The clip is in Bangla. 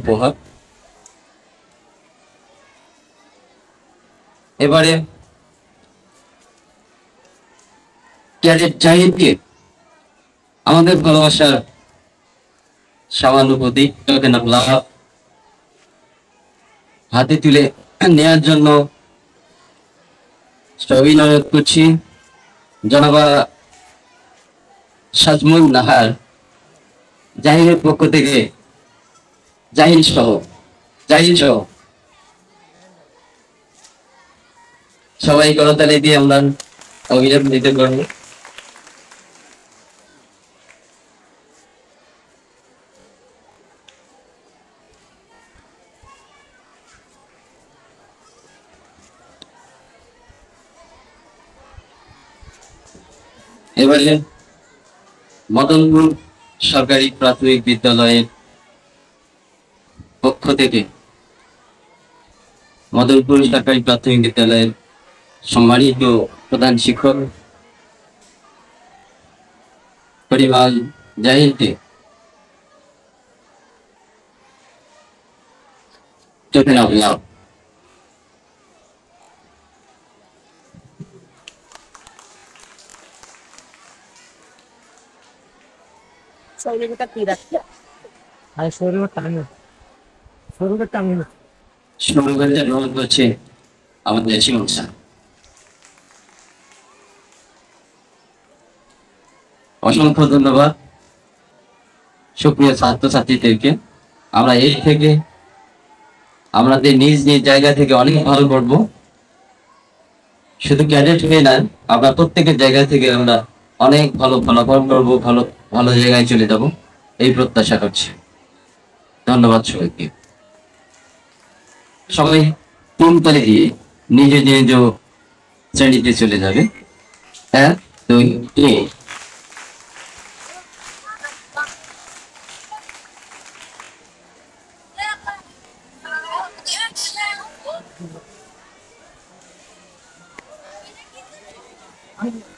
উপহার। এবারে ক্যাডেট জাহিদকে আমাদের ভালোবাসার সহানুভূতি টোকেন অফ লাভ হাতে তুলে নেওয়ার জন্য অভিনয় করছি জনাবা সাজমুল নাহার জাহিদের পক্ষ থেকে জাহিদ সহ সবাই করতালি দিয়ে আমরা অভিনন্দন দিতে পারবো। এবারে মদনপুর সরকারি প্রাথমিক বিদ্যালয়ের পক্ষ থেকে মদনপুর সরকারি প্রাথমিক বিদ্যালয়ের সম্মানিত প্রধান শিক্ষক পরিমাল জাহিদকে টোকেন অফ লাভ। গ্রহণ করছে আমাদের শিমুল স্যার। অসংখ্য ধন্যবাদ সুপ্রিয় ছাত্রছাত্রীদেরকে। আমরা এই থেকে আমাদের নিজ নিজ জায়গা থেকে অনেক ভালো করব, শুধু ক্যাডেট হয়ে না, আমরা প্রত্যেকের জায়গা থেকে আমরা অনেক ভালো ফলাফল করবো, ভালো ভালো জায়গায় চলে যাব এই প্রত্যাশা করছি। ধন্যবাদ সবাইকে। সবাই তুমতালি দিয়ে নিজ নিজ শ্রেণীতে চলে যাবে। 1 2 3। I'm